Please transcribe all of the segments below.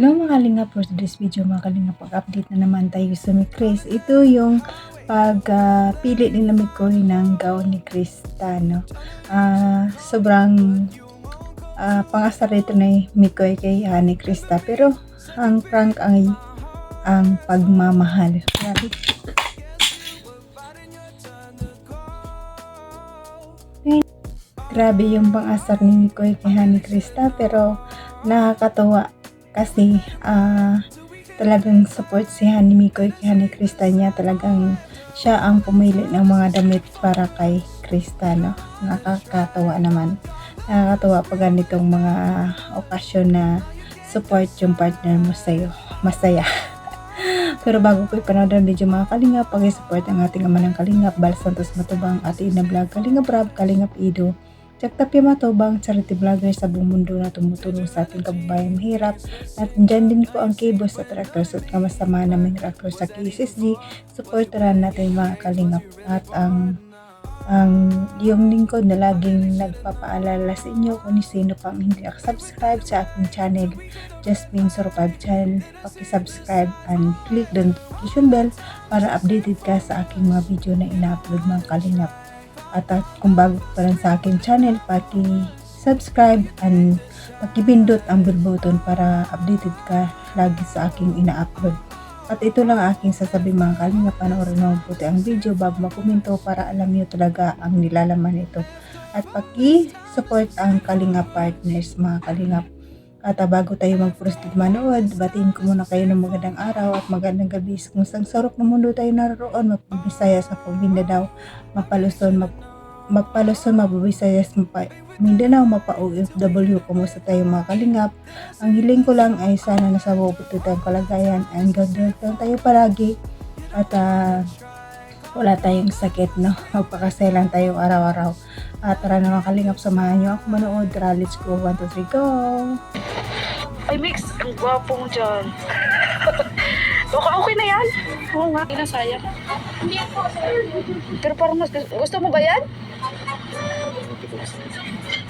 Hello mga kalingap, for today's video mga kalingap, pag-update na naman tayo sa ni Chris. Ito yung pagpili nila Mikoy ng gown ni Krista, no? Sobrang pangasar ito na Mikoy kay ni Krista, pero ang prank ay ang pagmamahal. Grabe yung pangasar ni Mikoy kay ni Krista, pero nakakatawa kasi talagang support si Honey Mikoy kay Honey Krista niya. Talagang siya ang pumili ng mga damit para kay Krista, no? Nakakatawa naman. Nakakatawa pag ganitong mga okasyon na support yung partner mo sa'yo. Masaya. Pero bago ko ipanood ang video mga kalingap, pag-support ang ating ama ng kalingap, Bal Santos Matubang, at Ina Vlog, Kalingap Rab, Kalingap Ido, Tiyagtapya Matubang, charity vlogger sa buong mundo na tumutulong sa ating kababayang mahirap. At dyan din po ang Kibos at Tractors at kamasama namin Tractor sa KSSD. Supportaran natin mga kalingap. At ang yung lingkod na laging nagpapaalala sa inyo kung sino pang hindi nakasubscribe sa aking channel, Jasmine Survive channel, paki-subscribe and click the notification bell para updated ka sa aking mga video na ina-upload mga kalingap. At kung bago pa rin sa aking channel, paki-subscribe and paki-pindot ang bell button para updated ka lagi sa aking ina-upload. At ito lang aking sasabihin mga kalingap, panoorin mo mabuti ang video bago makomento para alam niyo talaga ang nilalaman nito. At paki-support ang Kalingap partners mga kalingap. At bago tayo mag-proceed manood, batiin ko muna kayo ng magandang araw at magandang gabi. Kung saan sarap ng mundo tayo naroon, mapabisaya sa Mindanao, Mapaluson, Mababisayas, Mindanao, Mapa-OFW, kumusta tayo mga kalingap. Ang hiling ko lang ay sana nasa mabuti tayong kalagayan and God bless tayo palagi at wala tayong sakit, no? Magpakasaya lang tayo araw-araw. At tara na mga kalingap, samahan nyo ako manood. Tara, let's go. 1, 2, 3, go! Ay, Mix, ang gwapo mo dyan. Okay na yan? Oo nga, inasaya. Pero parang mas gusto mo ba yan?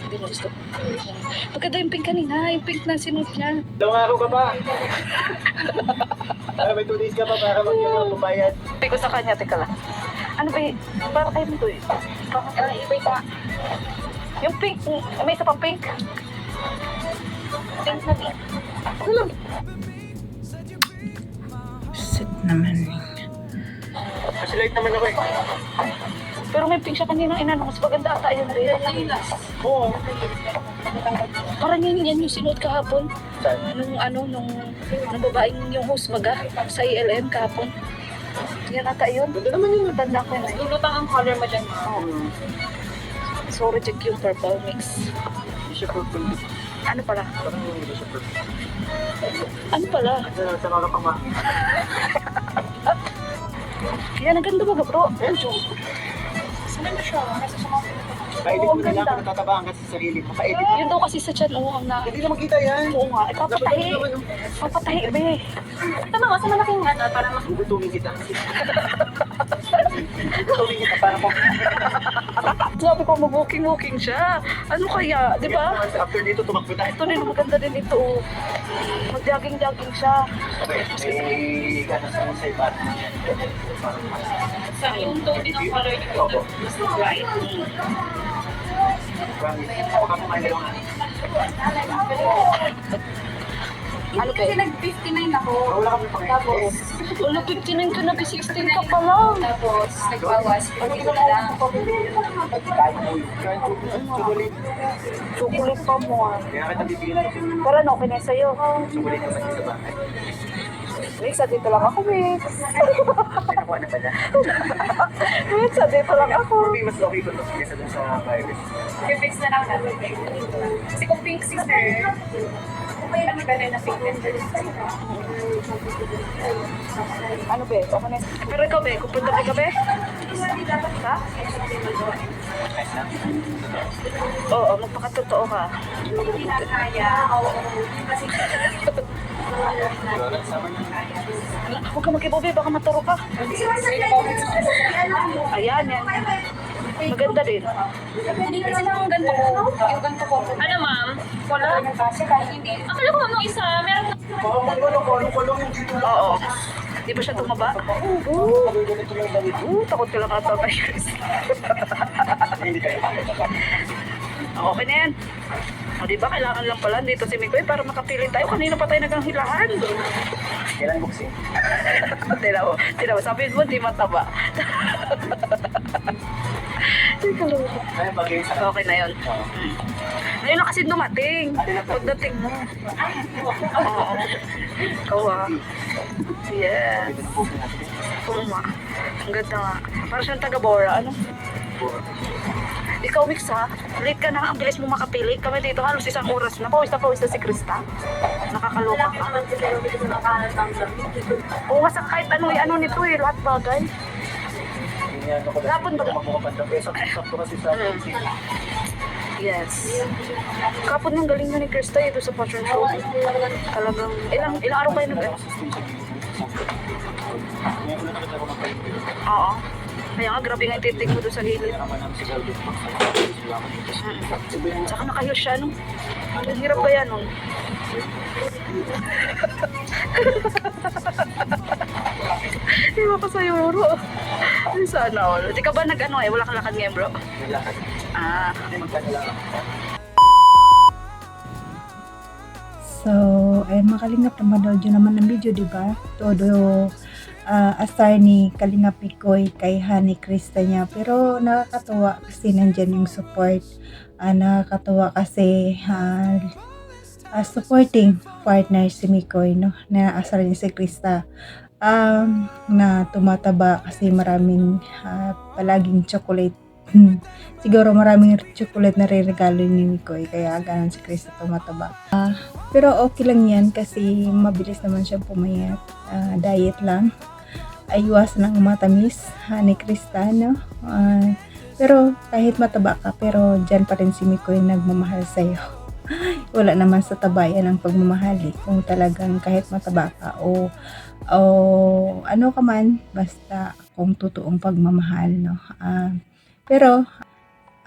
Hindi mo gusto. Pagkada yung pink kanina, yung pink na sinuot niya. Dalawang araw ka pa. May 2 days ka pa para magbayad. Piko sa kanya, teka lang. Ano ba yun? Para kayo nito eh. Iba ka. Yung pink, may isa pang pink. Pink na pink. Okay lang. Sit naman. Kasi light naman ako eh. Pero may pink siya kanina, inano, mas maganda ata yun. Oo. Parang yan yung sinuot kahapon. Saan? Nung babaeng yung host maga sa ELM kahapon. Yan ata yun. Ganda naman yun. Tanda ko yun eh. Lulutang ang color mo dyan. So reject yung purple mix. Hindi siya purple. Ano pala? Parang hindi siya purple. Ano pala? Sa mga pama. Yan, ang ganda ba bro? Saan mo siya? Nasa sa mga Pa-edit mo na lang kung natatabahan ka sa sarili mo. Pa-edit mo. Yun daw kasi sa chan, oo, ang na... Hindi na makita yan. Oo nga, ipapatahi. Papatahi, be. tama nga, sa malaking ano, para mas... Gugutumin kita. Gugutumin kita para mo. Sabi ko, mag-walking siya. Ano kaya, di ba? After dito, tumakbo tayo. Ito din, maganda din ito. Mag-jogging siya. May gano'n sa iba. Sa yung tone ng color niyo, Opo. mas bright. Promise. Ako ka kumain lang. Ano ba? Kasi nag-59 ako. Wala kami Tapos, Wala, 59 ka na, 16 ka pa lang. tapos nagbawas. Pag ito na lang. Kain mo yun. Kain ko. Chocolate. Chocolate pa mo ah. Kaya kita bibigyan ko. Pero ano, okay na sa'yo. Chocolate naman dito ba? Mix, dito lang ako, Mix. Pinakuha na pala. Mix, dito lang ako. For me, mas okay ko to kesa dun sa virus. I-fix na lang natin. Kasi kung pink sister, kung may lang ganun na pink sister. Ano be? Okay na. Pero ikaw be, kung punta ka be? Ha? Oo, magpakatotoo ka. Hindi na kaya. Oo. Kasi Huwag ka mag-ibo be, baka maturo ka. Ayan, yan. Maganda din. Kasi lang ang ganito ko. Yung ganito ko. Ano ma'am? Wala. Kasi kahit hindi. Akala ko ma'am nung isa, meron na. Baka magkulong yung dito lang. Oo. Di ba siya tumaba? Ganito lang damit. Takot ka lang ata tayo. Hindi kayo. Okay na yan. O diba, kailangan lang pala dito si Mikoy para makapili tayo. Kanina pa tayo naganghilahan. Kailan boxing? Tinaw, sabi mo, di mataba. Ano bagay sa Okay na yun. Ngayon na kasi dumating. Pagdating mo. Oo. Ikaw ah. Yeah. Oo nga. Ang ganda nga. Para siyang taga-Bora. Ano? Ikaw, Mix ha? Late ka na. Ang bilis mo makapili. Kami dito halos isang oras na. Pawis na si Krista. Nakakaloka ka. Oo nga sa kahit ano nito eh. Lahat bagay. Lapon ba? Sakto kasi sa Yes. Kapon yung galing na ni Krista ito sa fashion show. Talagang, ilang araw kayo nag Oo. Kaya nga, grabe nga yung titig mo doon sa gilid. Tsaka nakahiyo siya, no? Ang hirap kaya nun. Di ba pa sa'yo, bro? Sana all. Di ka ba nag-ano eh? Wala kang lakad ngayon, bro? Ah. So, makalingap na manood yun naman ng video, di ba? Todo asar ni Kalingap Mikoy kay Honey Krista niya. Pero nakakatuwa kasi nandyan yung support. Nakakatuwa kasi supporting partner si Mikoy, no? Na asar niya si Krista. Na tumataba kasi maraming palaging chocolate. Siguro maraming chocolate na re-regalo ni Mikoy kaya ganun si Krista tumataba. Pero okay lang yan kasi mabilis naman siya pumayat. Diet lang. Iwasan ang matamis ni Krista, no? Pero kahit mataba ka, pero dyan pa rin si Mikoy nagmamahal sa'yo. Wala naman sa taba yan ang pagmamahal eh. Kung talagang kahit mataba ka o ano ka man, basta kung totoong pagmamahal, no? Pero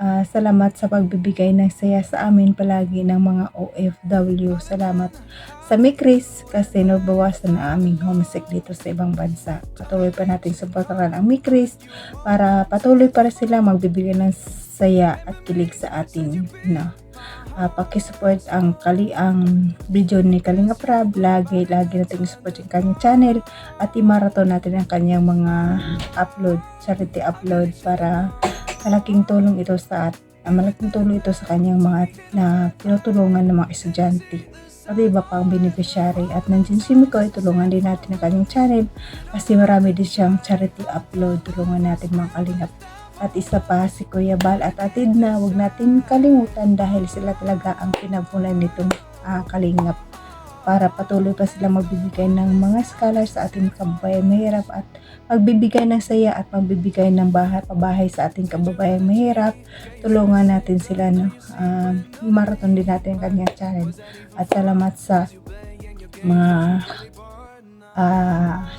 salamat sa pagbibigay ng saya sa amin palagi ng mga OFW. Salamat sa Mikris kasi nabawasan na aming homesick dito sa ibang bansa. Patuloy pa natin suportahan ang Mikris para patuloy para sila magbibigay ng saya at kilig sa atin, no? Pakisupport ang video ni Kalinga Prab. Lagi natin support yung kanyang channel at i-marathon natin ang kanyang mga charity upload para malaking tulong ito sa kanyang mga na tinutulungan ng mga estudyante at iba pang beneficiary. At nandiyan si Mikoy, tulungan din natin ang kanyang channel kasi marami din siyang charity upload. Tulungan natin mga kalingap. At isa pa si Kuya Bal at Atid na huwag natin kalimutan dahil sila talaga ang pinapunan nitong kalingap para patuloy pa sila magbibigay ng mga scholars sa ating kababayan mahirap at magbibigay ng saya at magbibigay ng pabahay sa ating kababayan mahirap. Tulungan natin sila, no? I-marathon din natin ang kanyang channel. At salamat sa mga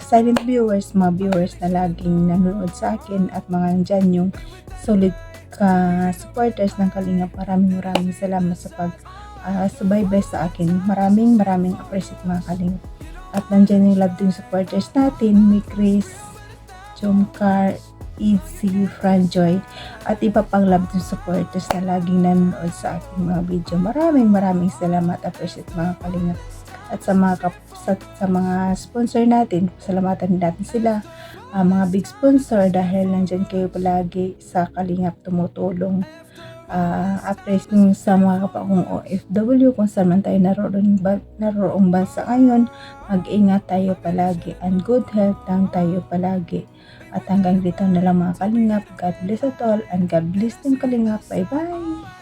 silent viewers, mga viewers na laging nanonood sa akin at mga dyan yung solid supporters ng Kalingap. Maraming salamat sa subaybay sa akin. Maraming appreciate mga Kalingap. At nandyan yung love team supporters natin, Mikris, Jomcar, Easy, Franjoy, at iba pang love team supporters na laging nanonood sa aking mga video. Maraming salamat, appreciate mga Kalingap. At sa mga sponsor natin, salamatan natin sila, mga big sponsor dahil nandyan kayo palagi sa Kalingap tumutulong. Appreciate sa mga kapakong OFW kung saan man tayo naroong bansa ngayon. Mag-ingat tayo palagi and good health lang tayo palagi. At hanggang dito na lang mga Kalingap. God bless at all and God bless din Kalingap. Bye bye!